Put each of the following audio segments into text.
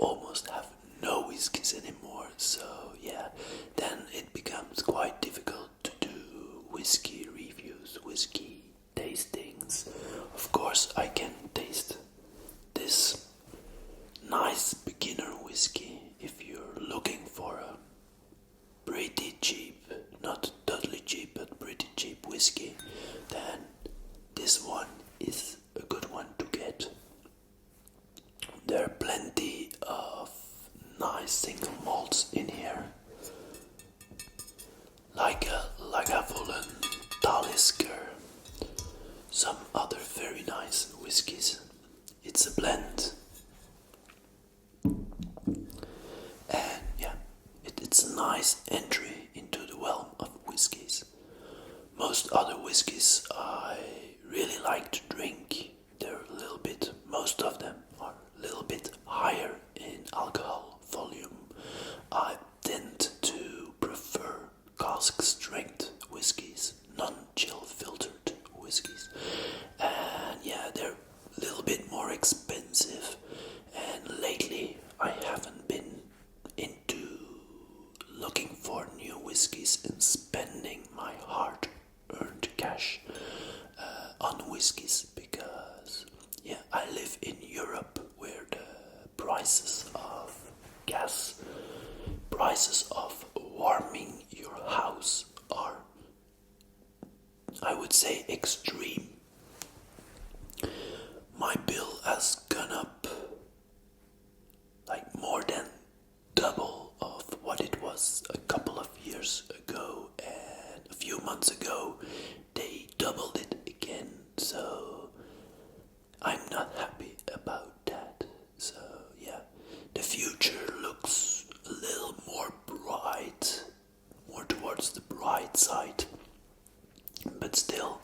almost have no whiskies anymore, so yeah, then it becomes quite difficult to do whiskey reviews, whiskey tastings. Of course, I can taste this nice beginner whiskey if you're looking for a pretty cheap, not totally cheap, but pretty cheap whiskey, then this one is a good one to get. There are plenty of nice single malts in here, like a Lagavulin, Talisker, some other very nice whiskies. It's a blend, and yeah, it's a nice entry into the realm of whiskies. Most other whiskies I really like to drink. They're a little bit, most of them are a little bit higher in alcohol volume. I tend to prefer cask strength whiskies, non-chill filtered whiskies. And yeah, they're a little bit more expensive. And lately I haven't been into looking for new whiskies and spending my hard-earned cash on whiskies, because yeah, I live in Europe where the prices of gas, prices of warming your house are, I would say, extreme. My bill has gone up like more than double of what it was a couple of years ago, and a few months ago they doubled it again, so I'm not happy about that. So yeah, the future looks a little more bright, more towards the bright side, but still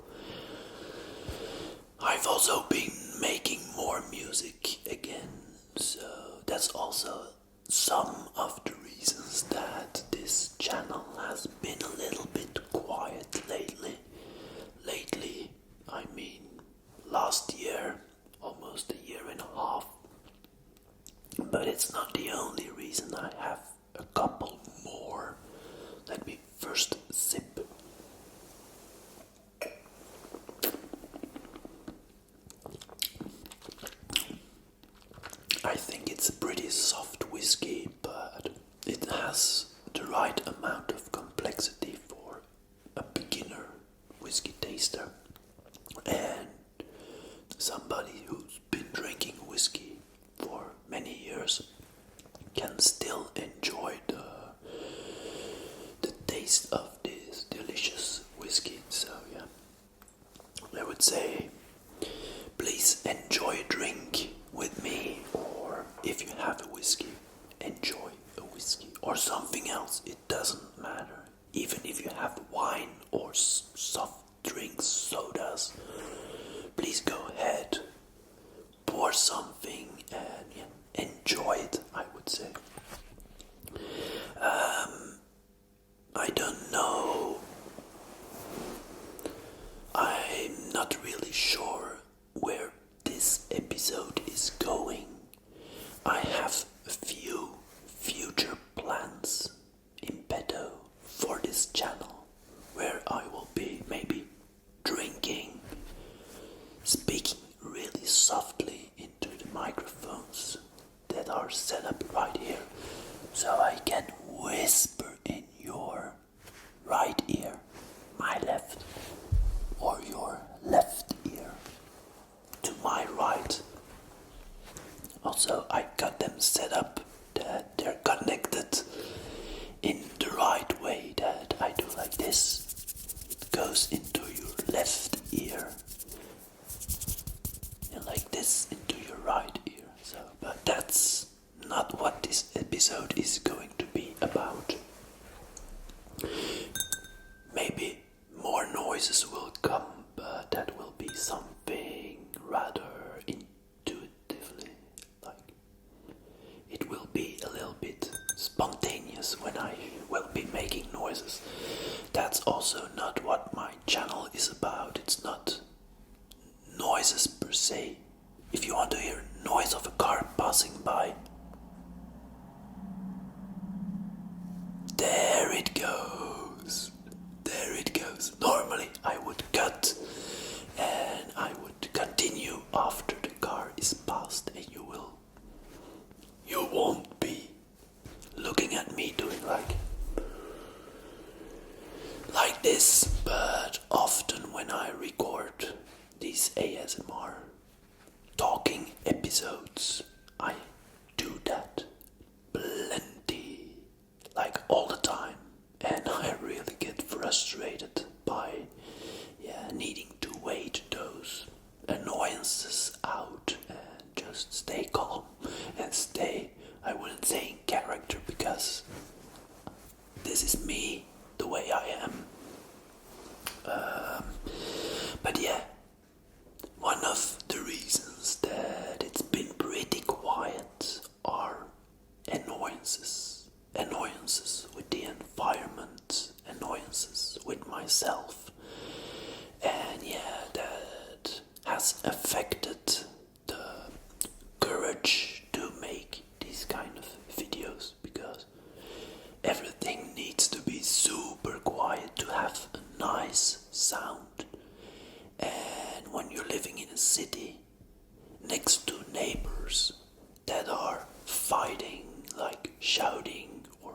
I've also been making more music again, so that's also some of the reasons that this channel has been a little bit quiet lately. I mean last year, almost a year and a half. But it's not the only reason. I have a couple more. Let me first sip. I think it's a pretty soft whiskey, but it has the right amount of complexity for a beginner whiskey taster and somebody who's been drinking whiskey for many years can still enjoy the taste of this delicious whiskey. So yeah, I would say please enjoy a drink with me, or if you have a whiskey, enjoy a whiskey or something else. It doesn't matter. Even if you have wine or soft drinks, sodas, please go ahead, pour something and yeah, enjoy it, I would say. I don't know. I'm not really sure where this episode is going. I have a few future plans in petto for this channel, where I will be maybe drinking, speaking really softly into the microphones that are set up right here, so I can whisper in your right ear, my left, or your left ear to my right. Also, I got them set up that they're connected in the right way, that I do like this. It goes into your left ear and like this into your right ear. So, but that's not what this episode is going to be about. Maybe more noises will come, but that will be something rather intuitively. Like, it will be a little bit spontaneous when I will be making noises. That's also not what my channel is about. It's not noises per se. If you want to hear noise of a car passing by, stay, I wouldn't say in character, because this is me, the way I am. But yeah, one of the reasons that it's been pretty quiet are annoyances. Annoyances with the environment, annoyances with myself. And yeah, that has affected the courage to make these kind of videos, because everything needs to be super quiet to have a nice sound. And when you're living in a city next to neighbors that are fighting, like shouting or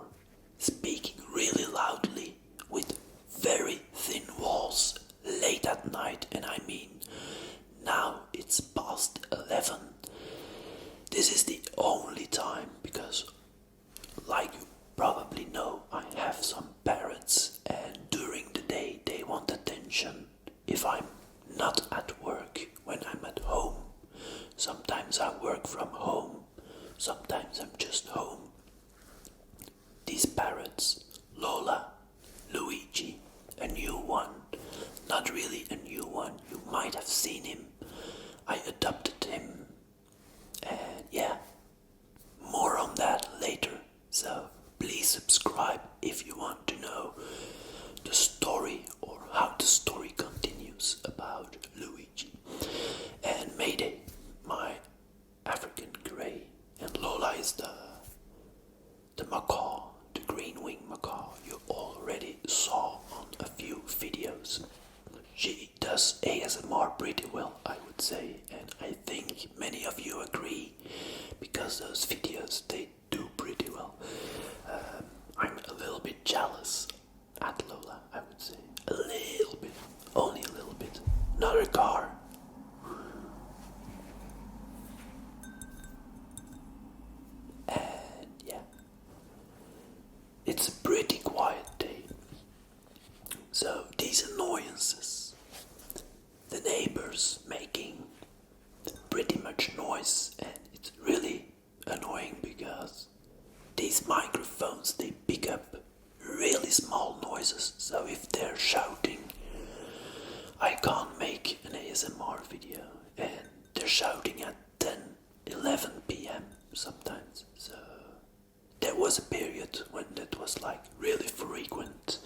speaking really loudly with very thin walls late at night, and I mean now it's past 11. This is the only time, because like you probably know, I have some parrots, and during the day they want attention if I'm not at work, when I'm at home. Sometimes I work from home, sometimes I'm just home. These parrots, Lola, Luigi, a new one, not really a new one, you might have seen him. I adopted him, and yeah, more on that later. So please subscribe if you want to know the story, or how the story continues about Luigi. And Mayday, my African grey, and Lola is the macaw, the green wing macaw you already saw on a few videos. She does ASMR pretty well, I would say, and I think many of you agree, because those videos, they do pretty well. I'm a little bit jealous at Lola, I would say. A little bit, only a little bit. Another car. And yeah, it's a pretty quiet day. So these annoyances, the neighbors making pretty much noise, and it's really annoying because these microphones, they pick up really small noises, so if they're shouting, I can't make an ASMR video, and they're shouting at 10, 11 p.m. sometimes, so there was a period when that was like really frequent,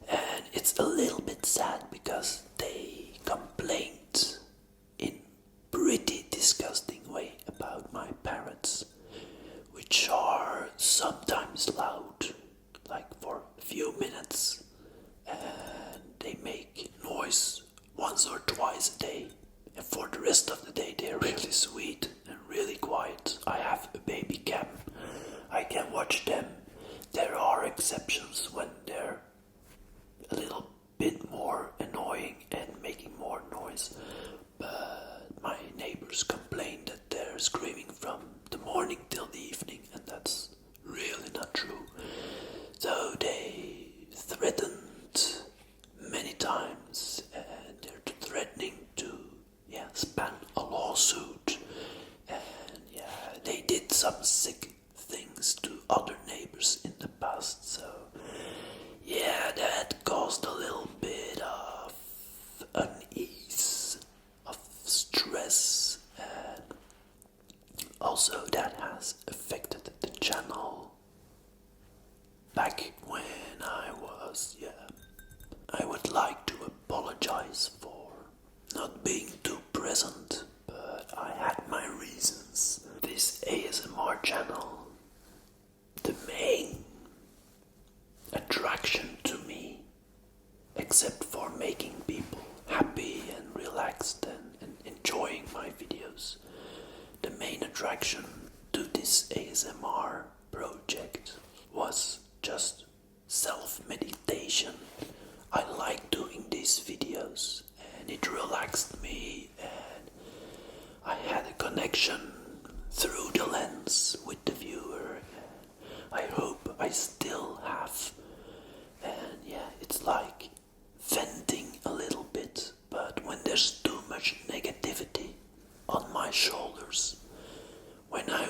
and it's a little bit sad because they complained in pretty disgusting way about my parrots, which are sometimes loud, like for a few minutes, and they make noise once or twice a day, and for the rest of the day they're really sweet and really quiet. I have a baby cam, I can watch them. There are exceptions when they're a little bit more annoying and making more noise, but my neighbors complain that they're screaming from the morning till the evening, and that's really not true. So they threatened many times, and they're threatening to span a lawsuit, and they did some sick things to other neighbors in the past, so that caused a little bit of unease, of stress, and also that has affected the channel. Back when I would like to apologize for not being too present, but I had my reasons. This ASMR channel, the main attraction to me, except for making people happy and relaxed and enjoying my videos, the main attraction to this ASMR project was just self-meditation. I like doing these videos, and it relaxed me, and I had a connection through the lens with the viewer, and I hope I still have. And it's like venting a little bit, but when there's too much negativity on my shoulders, when I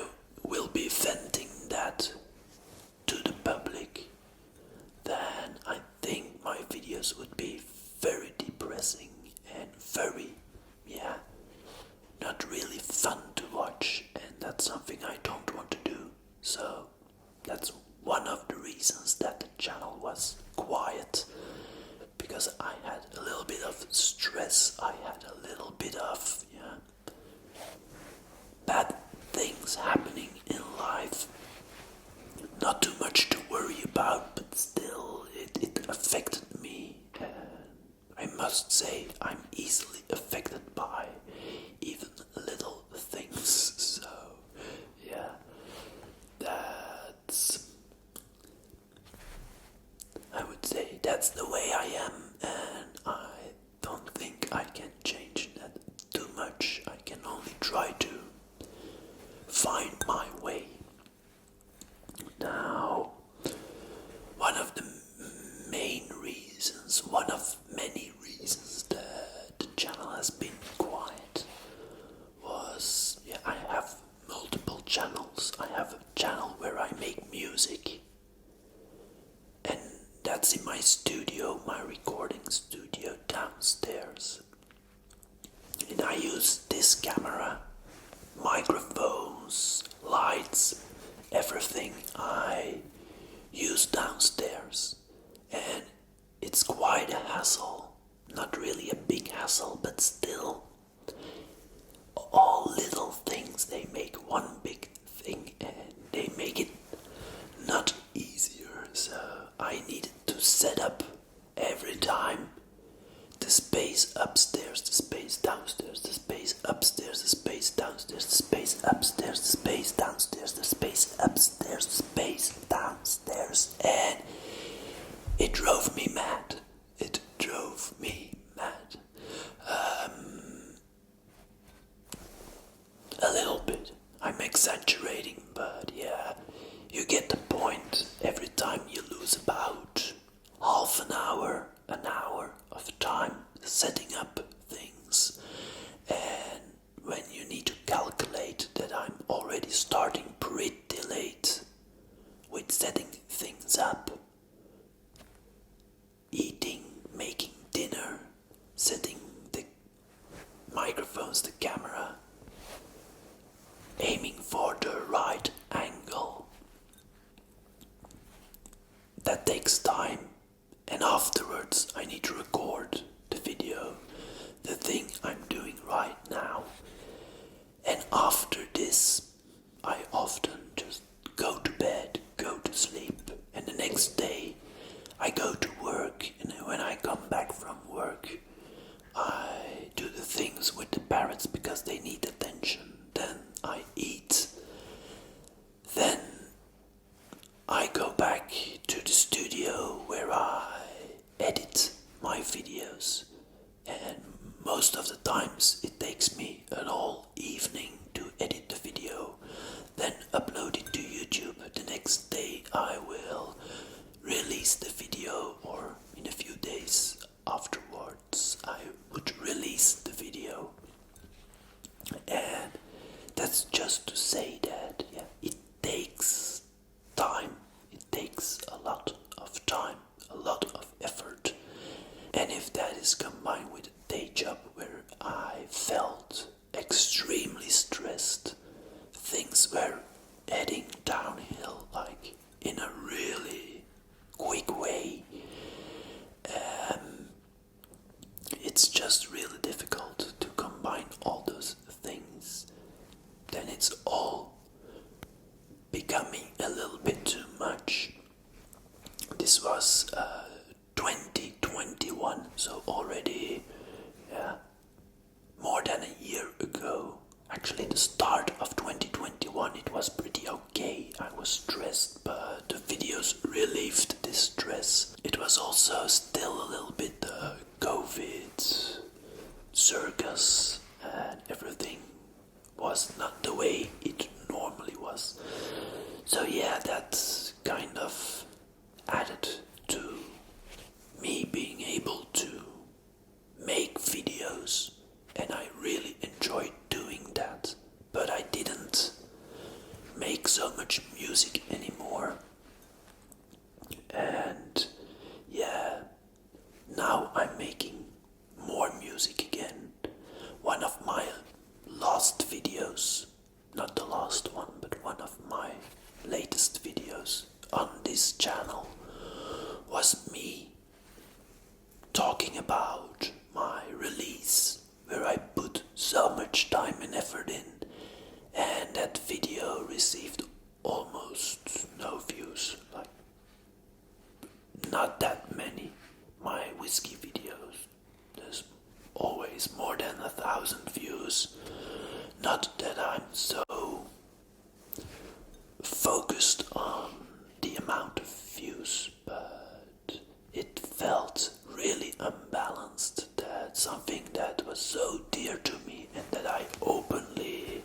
I don't want to do. So that's one of the reasons that the channel was quiet, because I had a little bit of stress, I had a little bit of bad things happening in life. Not too much to worry about, but still it affected me. I must say I'm easily affected by even little things. So yeah, I would say that's the way I am, and I don't think I can change that too much. I can only try to find my way. Now, one of the main reasons, one of many reasons that the channel has been quiet was, I have multiple channels. I have a channel where I make music, and that's in my studio, my recording studio downstairs. And I use this camera, microphones, lights, everything I use downstairs. And it's quite a hassle. Not really a big hassle, but still. All little things, they make one big thing, and they make it not easier. So I needed to set up every time the space upstairs, the space downstairs, the space upstairs, the space downstairs, the space upstairs, the space downstairs, the space upstairs, the space downstairs, and it drove me mad. It drove me mad. A little bit. I'm exaggerating, but yeah, you get the point. Every time you lose about half an hour of time setting up things, and when you need to calculate that I'm already starting pretty late with setting things up, eating, making dinner, setting the microphones, the camera, aiming for the right angle. That takes time, and afterwards I need to record the video, the thing I'm doing right now. And after this, I often just go to bed, go to sleep, and the next day I go to work, and when I come back from work, I do the things with the parrots because they need attention. Then I eat. Then I go back to the studio where I edit my videos. And most of the times it takes me an whole evening to edit the video, then upload it to YouTube. The next day I will release the video, or in a few days afterwards I would release the video. And that's just to say that it takes time. It takes a lot of time, a lot of effort. And if that is combined with a day job where I felt extremely stressed, things were heading downhill like in a really quick way, it's just really difficult to combine all those things. Then it's all becoming a little bit too much. This was 2021, so already more than a year ago. Actually, the start of 2021, it was pretty okay. I was stressed, but the videos relieved this stress. It was also still a little bit the COVID circus, and everything was not the way it normally was. So yeah, that's kind of added to me being able to make videos, and I really enjoyed doing that. But I didn't make so much music anymore. And yeah, now I'm making more music again. One of my last videos, not the last one, but today's channel was me talking about my release, where I put so much time and effort in, and that video received almost no views, like not that many. My whiskey videos, there's always more than 1,000 views. Not that I'm so focused on the amount of views, but it felt really unbalanced that something that was so dear to me and that I openly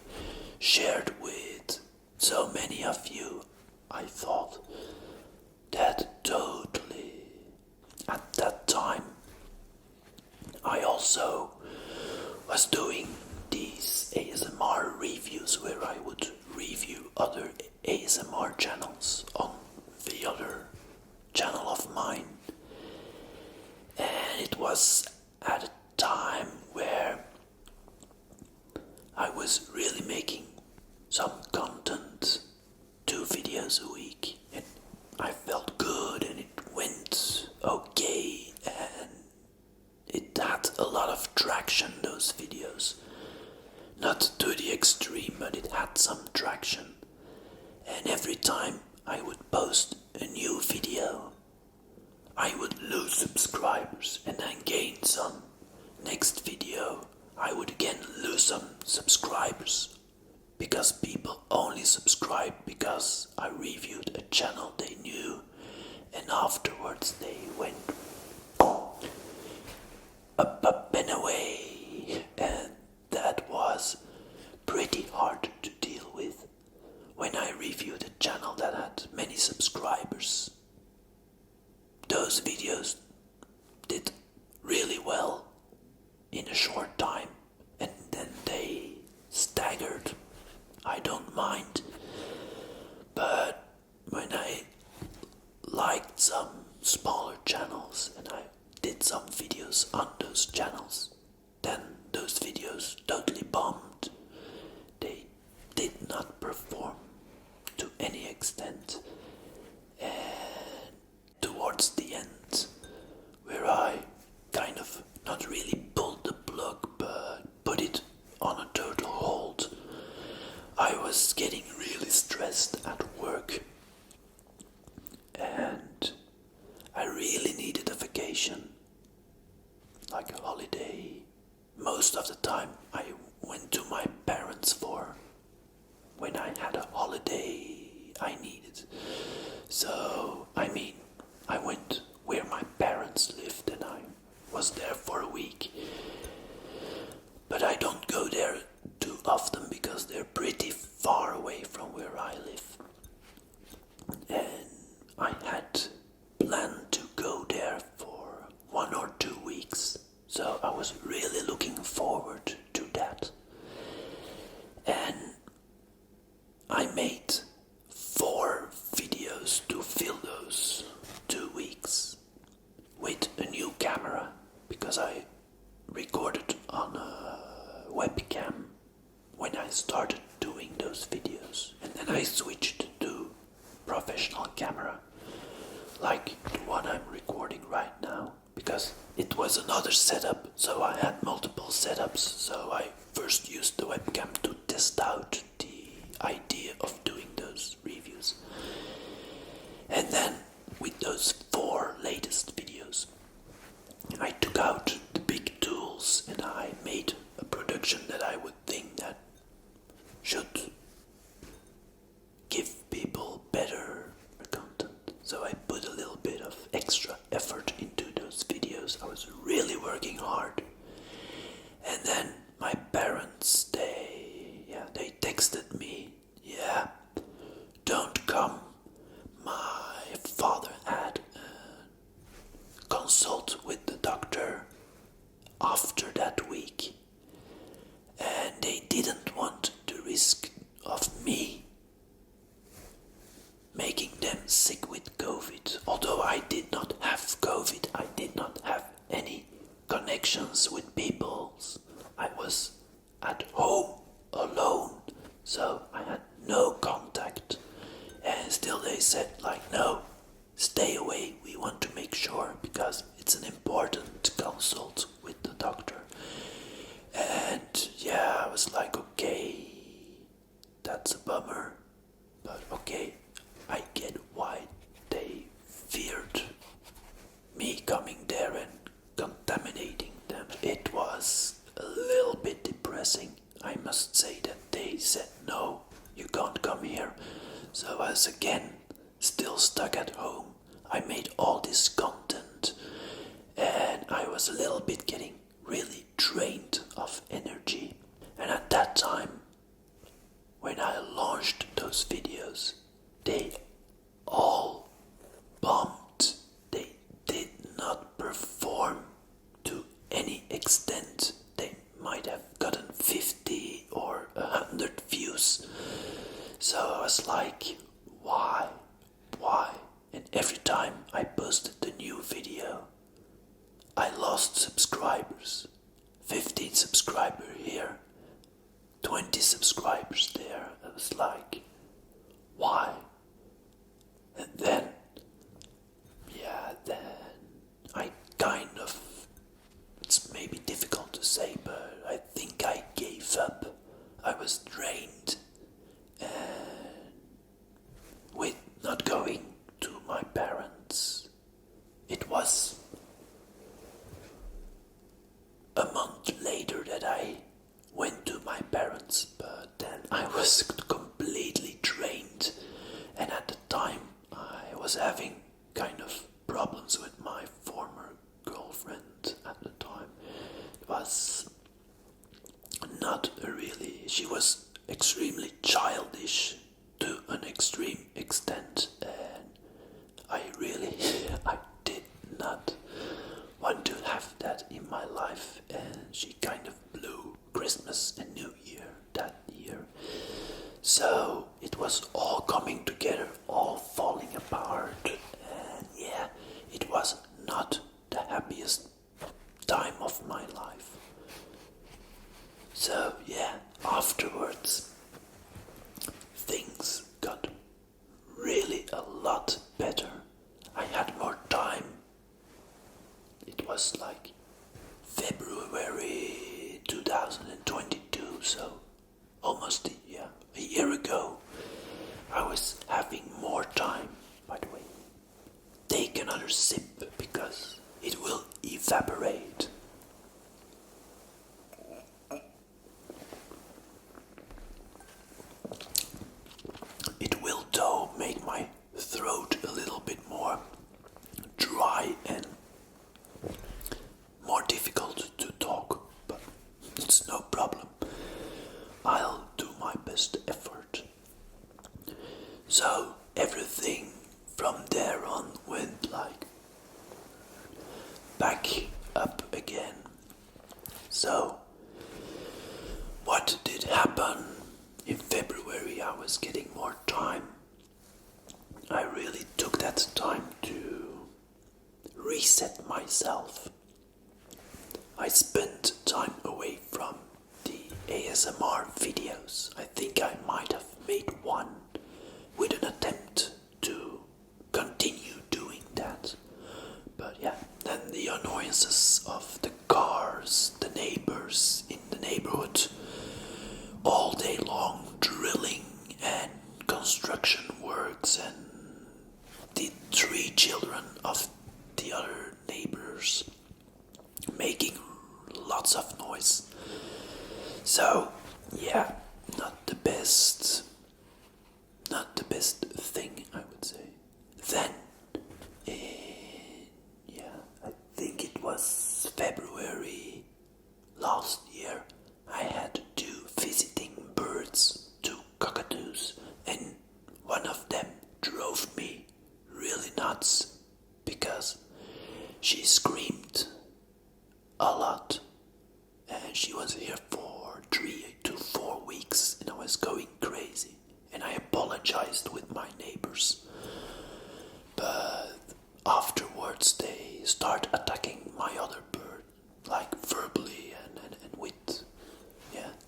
shared with so many of you, I thought that totally, at that time, I also was doing these ASMR reviews where I would review other ASMR channels on the other channel of mine. And it was at a time where I was really making some content, 2 videos a week, and I felt good and it went okay, and it had a lot of traction, those videos. Not to the extreme, but it had some traction. And every time I would post a new video, I would lose subscribers and then gain some. Next video, I would again lose some subscribers, because people only subscribe because I reviewed a channel they knew, and afterwards they went up and away, and that was pretty hard to deal with when I reviewed a channel that had many subscribers. Those videos did really well in a short time, and then they staggered. I don't mind, but when I liked some smaller channels and I did some videos on those channels, then those videos totally bombed. They did not perform to any extent, and towards the end, where I kind of not really pulled the plug but put it on a total hold, I was getting really stressed at work, and I really needed a vacation, like a holiday. Most of the time I went to my parents for when I had a holiday I needed. So, I went where my parents lived and I was there for a week. But I don't go there too often because they're pretty far away from where I live. And I had planned to go there for 1 or 2 weeks. So I was really looking forward to that. And I made 4 videos to fill those 2 weeks with a new camera, because I recorded on a webcam when I started doing those videos, and then I switched to professional camera like the one I'm recording right now, because it was another setup, so I had multiple setups. So I first used the webcam to test out the idea of doing those reviews, and then with those 4 latest videos I took out the big tools and I made a production that I would think that should give people better content. So I put a little bit of extra effort into those videos. I was really working hard. And then my parents, they texted me, don't come. My father had a consult with the doctor after that week, and they didn't want the risk of me making them sick with COVID. Although I did not have COVID, I did not have any connections with people. I was at home alone, so I had no contact. And still they said, like, no, just say that they said no, you can't come here. So I was again still stuck at home. I made all this content and I was a little bit getting really drained of energy. And at that time, when I launched those videos, they all bombed. They did not perform to any extent. They might have gotten 50 or 100 views. So I was like, why? And every time I posted the new video, I lost subscribers. 15 subscribers here, 20 subscribers there. I was like, why? And then I kind of, it's maybe difficult to say, but I think I gave up. I was drained, and with not going to my parents, it was a month later that I went to my parents, but then I was completely drained, and at the time I was having kind of problems with my former girlfriend at the time. It was not really, she was extremely childish to an extreme extent, and I did not want to have that in my life, and she kind of blew Christmas and New Year that year. So it was all coming together, all falling apart, and yeah, it was not the happiest time of my life. So yeah, afterwards things got really a lot better. I had more time. It was like February 2022, so almost a year ago. I was having more time. By the way, take another sip because it will evaporate. It will though make my throat a little bit more dry and more difficult to talk, but it's no problem. I'll do my best effort. So everything from there on went like back up again. So what did happen? In February I was getting more time. I really took that time to reset myself. I spent time away from the ASMR videos. I think I might have made one with an attempt to continue doing that. But yeah, then the annoyances of the cars, the neighbors in the neighborhood, all day long drilling and construction works, and the 3 children of the other neighbors making lots of noise. So yeah, not the best thing, I would say. Then I think it was February last year, I had 2 visiting birds, 2 cockatoos, and one of them drove me really nuts because she screamed a lot, and she was here for 3 to 4 weeks, and I was going crazy, and I apologized with my neighbors, but afterwards they start attacking my other bird, like verbally and with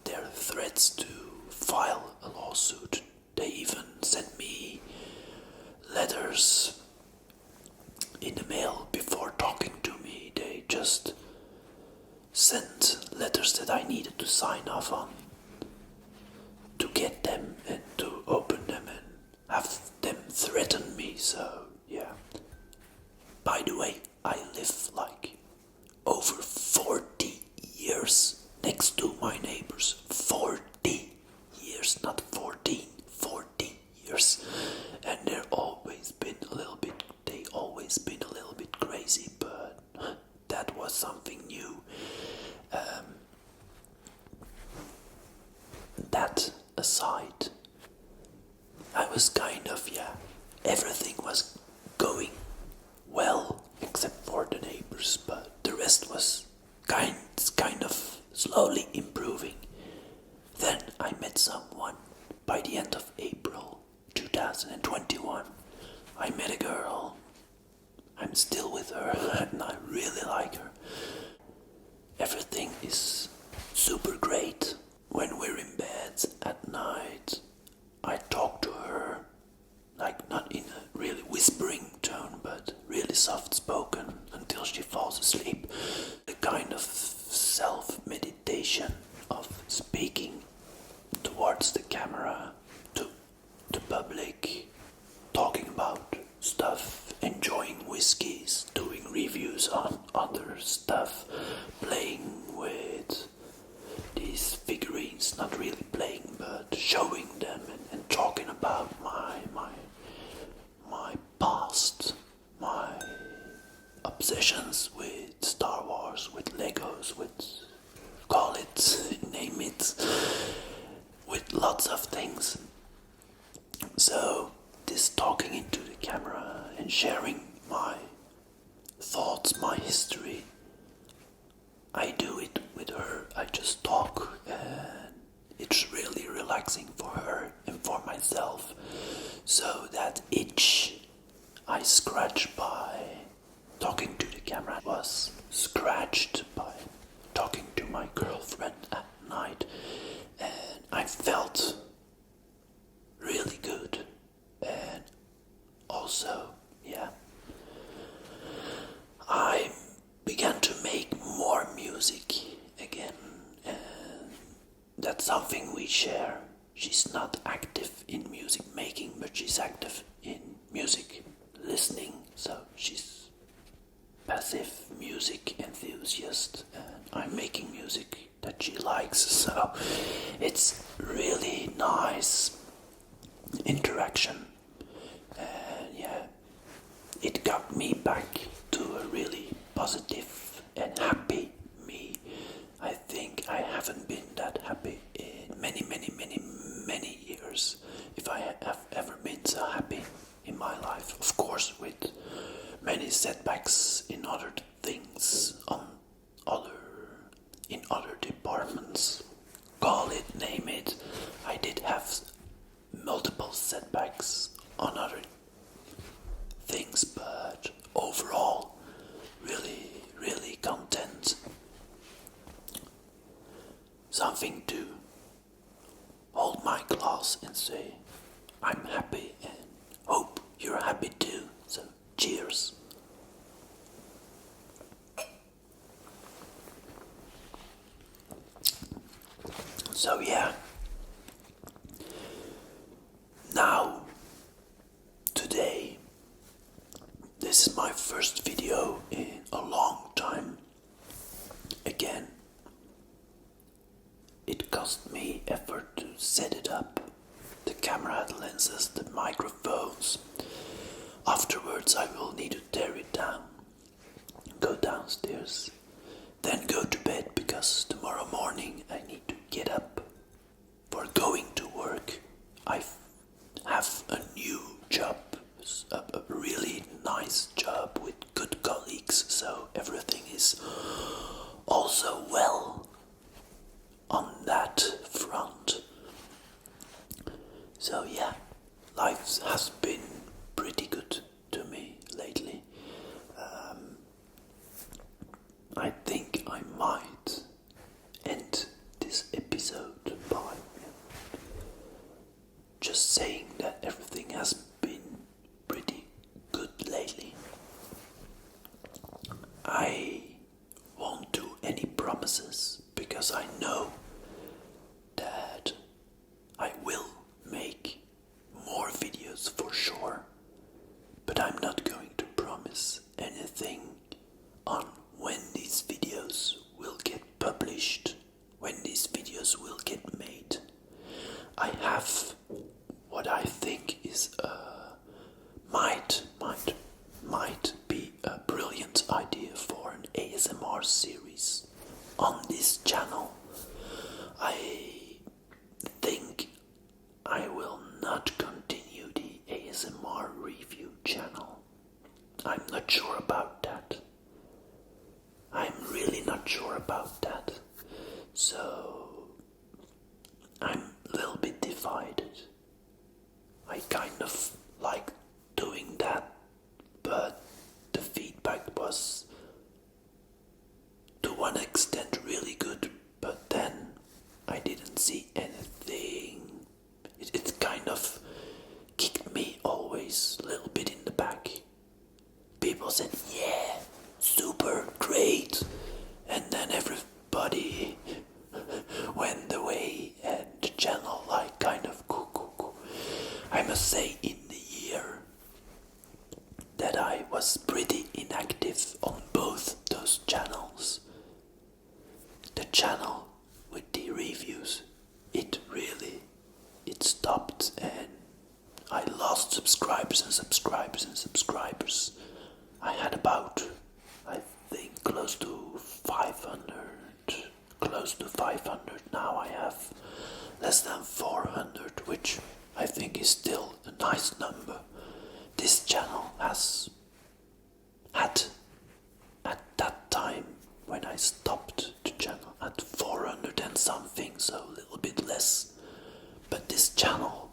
their threats to file a lawsuit. They even sent me letters in the mail before talking to me. They just sent letters that I needed to sign off on to get them and to open them and have them threaten me. So yeah. By the way, I live like over 40 years next to my neighbors. 40 years, and they always been a little bit crazy, but that was something new. That aside, I was kind of, everything was going well except for the neighbors, but the rest was kind of slowly improving. Then I met someone by the end of April 2021. I met a girl. I'm still with her and I really like her. Everything is super great. When we're in bed at night, I talk to her, like not in a really whispering tone, but really soft spoken until she falls asleep. A kind of self-meditation of speaking towards the camera, to the public, talking about stuff, enjoying whiskeys, doing reviews on other stuff, playing with these figurines, not really playing but showing them and talking about my past, my obsessions with Star Wars, with Legos, with call it, name it, with lots of things. So this talking into the camera and sharing my thoughts, my history, I do it with her. I just talk and it's really relaxing for her and for myself. So that itch I scratched by talking to the camera was scratched by talking to my girlfriend at night, and I felt really good. And also, I began to make more music again, and that's something we share. She's not active in music making, but she's active in music listening, so she's passive music enthusiast, and I'm making music that she likes, so it's really nice interaction. And it got me back to a really positive and happy me. I think I haven't been that happy in many years, if I have ever been so happy in my life. Of course, with many setbacks in other things, in other departments, call it, name it. I did have multiple setbacks on other things, but overall, really content. Something to hold my glass and say, I'm happy and hope you're happy too. So, cheers. So now, today, this is my first video in a long time. Again, it cost me effort to set it up, the camera, the lenses, the microphones. Afterwards I will need to tear it down, go downstairs, then go to bed, because tomorrow morning I need to get up for going to work. I have a new job, a really nice job with good colleagues, so everything is also well on that front. So life has been pretty good to me lately. I think I might end this episode by just saying that everything has been pretty good lately. I won't do any promises, because I know that I will make more videos for sure, but I'm not going to promise anything on when these videos will get published, when these videos will get made. I have what I think is about that. So I'm a little bit divided. I kind of like doing that, but the feedback was to one extent really good, but then I didn't see anything. It kind of kicked me always a little bit in the back. People said, yeah, super great, and then everybody went away and the channel like kind of cuckoo. I must say, in the year that I was pretty inactive on both those channels, the channel with the reviews, it stopped, and I lost subscribers and subscribers and subscribers. I had about, I think, close to 500. Now I have less than 400, which I think is still a nice number. This channel has had, at that time when I stopped the channel, at 400 and something, so a little bit less. But this channel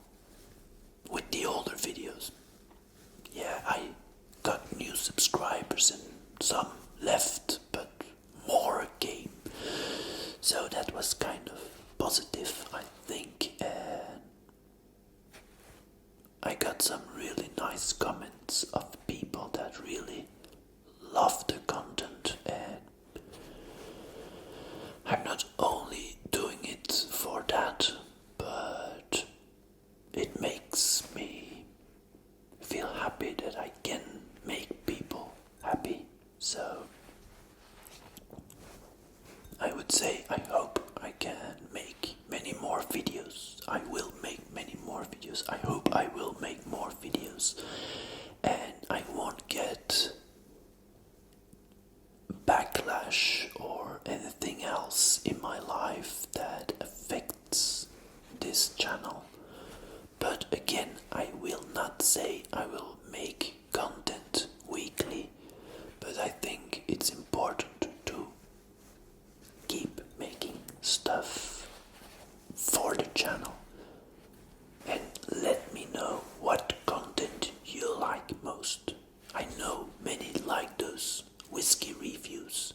with the older videos, yeah, I got new subscribers and some left, but more came. So that was kind of positive, I think, and I got some really nice comments of people that really love the content, and I'm not only doing it for that, but it makes me feel happy that I can make people happy. So I would say I hope I can make many more videos. I will make many more videos. I hope I will make more videos, and I won't get backlash or anything else in my life that affects this channel. But again, I will not say I will make content weekly, but I think it's important to keep making stuff for the channel, and let me know what content you like most. I know many like those whisky reviews.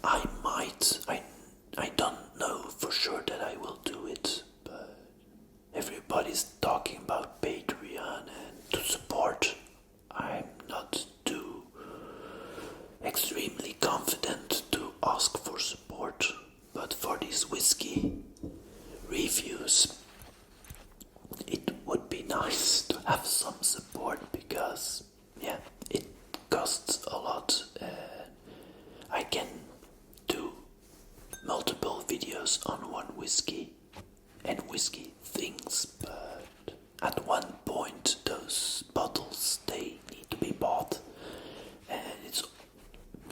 I don't know for sure that I will do it, but everybody's talking about Patreon and to support. I'm not too extremely confident to ask for support, but for these whiskey reviews, it would be nice to have some support, because yeah, it costs a lot. I can do multiple videos on one whiskey and whiskey things, but at one point those bottles, they need to be bought, and it's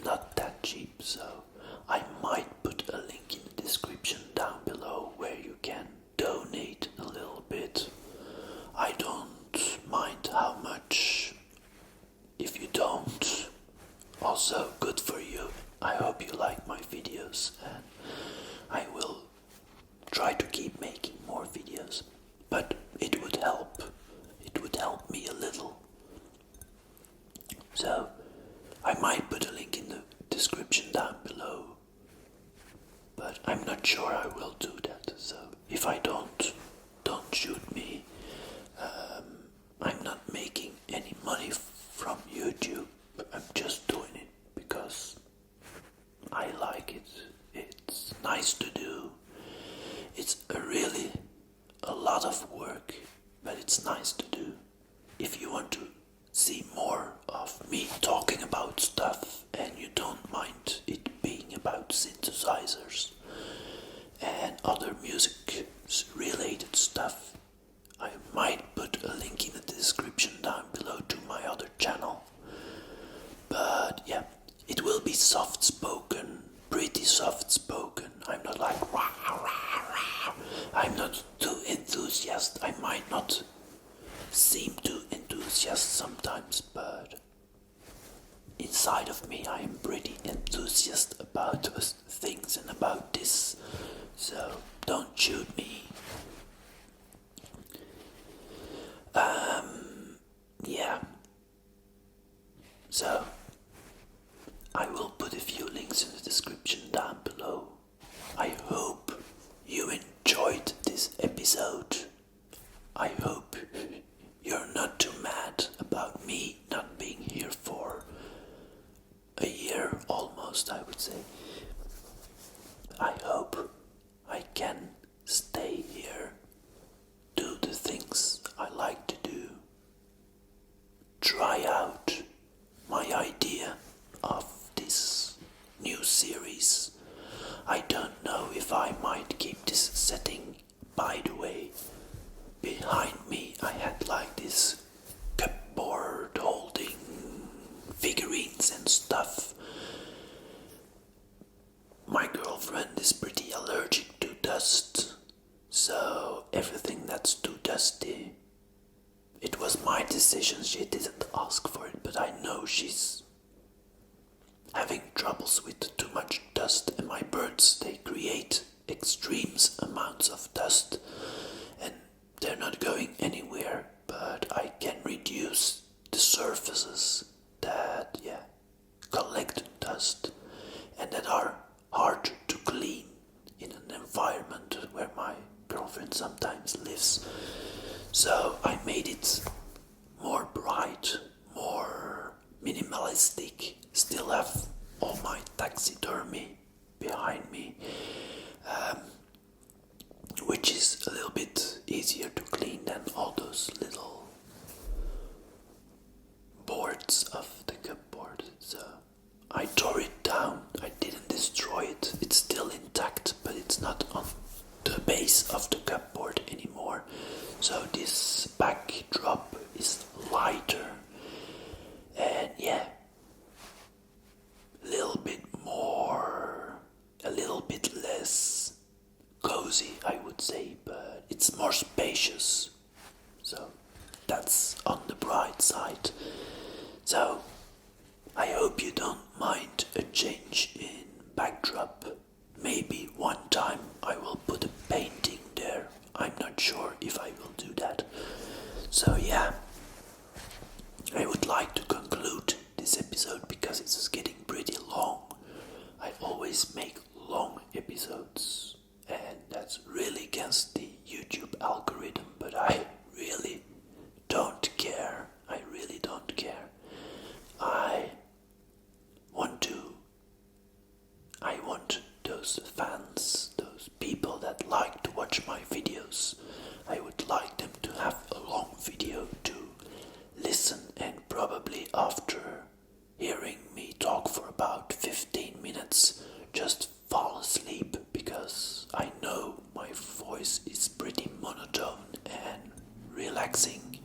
not that cheap. So I might put a link in the description down below where you can donate a little bit. I don't mind how much. If you don't, also good for you. I hope you like my videos, and I will try to keep making more videos. But it would help. It would help me a little. So I might put a link in the description down below, but I'm not sure I will do that. So if I don't shoot me. I'm not making any money from YouTube. I'm just doing it because I like it. It's nice to do. It's a lot of work, but it's nice to do. If you want to see more of me talking about stuff and you don't mind it being about synthesizers and other music related stuff, I might put a link in the description down below to my other channel. But yeah, it will be soft spoken, pretty soft spoken. I'm not like rah, rah, rah. I'm not too enthusiastic. I might not seem too enthusiastic sometimes, but inside of me I am pretty enthusiastic about those things and about this, so don't shoot me. Yeah. So, I will put a few links in the description down below. I hope you enjoyed this episode. I hope you're not too mad about me not being here for a year almost, I would say. I hope I can stay here, do the things I like to do, try out my idea of this new series. I don't know if I might keep this setting. By the way, behind me I had like this cupboard holding figurines and stuff. My girlfriend is pretty allergic to dust, so everything that's too dusty, it was my decision. She didn't ask for it, but I know she's having troubles with too much dust, and my birds, they create extreme amounts of dust and they're not going anywhere, but I can reduce the surfaces that collect dust and that are hard to clean in an environment where my girlfriend sometimes lives. So I made it more bright, more minimalistic, still have all my taxidermy behind me, which is a little bit easier to clean than all those little boards of the cupboard. So I tore it down, I didn't destroy it, it's still intact, but it's not on the base of the cupboard anymore. So this backdrop is lighter and a little bit less cozy, I would say, but it's more spacious. So that's on the bright side. So I hope you don't mind a change in backdrop. Maybe one time I will put a painting there. I'm not sure if I will do that. So I would like to conclude this episode because it's getting pretty long. I always make long episodes and that's really against the YouTube algorithm, but I really don't care. I really don't care. I want those fans, those people that like to watch my videos, I would like them to have a long video to listen, and probably after hearing me talk for about 15 minutes just fall asleep, because I know my voice is pretty monotone and relaxing.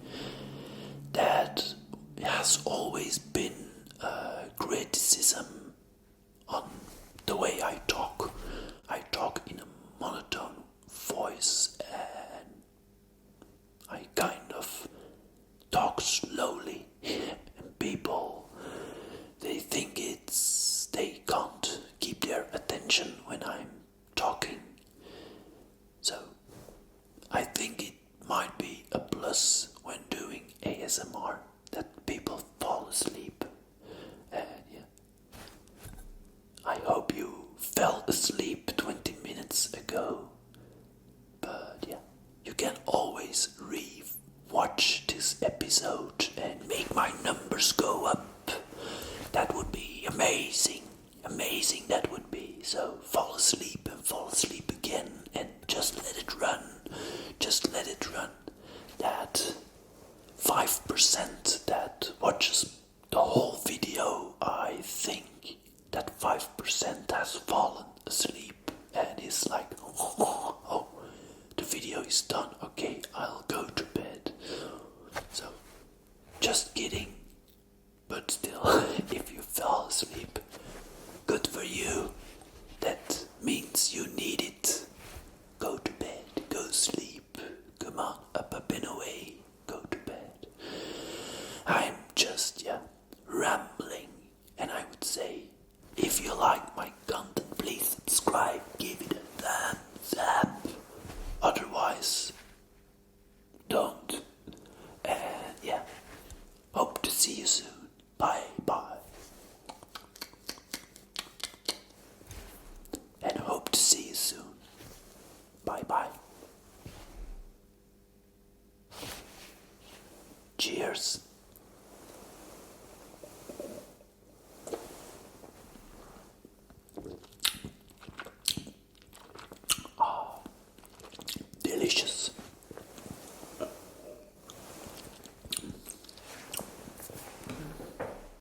That has always been a criticism on the way I talk. I talk in a monotone voice and I kind of talk slowly and people, they think they can't keep their attention when I'm talking. So I think it might be a plus when doing ASMR that people fall asleep. And I hope you fell asleep 20 minutes ago. But you can always re-watch this episode and make my numbers go up. That would be amazing. Amazing that would be. So fall asleep and fall asleep again and just let it run. Just let it run. That 5% that watches the whole video, I think that 5% has fallen asleep and is like, oh, the video is done, okay, I'll go to bed. So, just kidding. But still, if you fell asleep, good for you. That means you need it. Go to bed, go sleep. Come on, up and away, go to bed. I'm just, Cheers.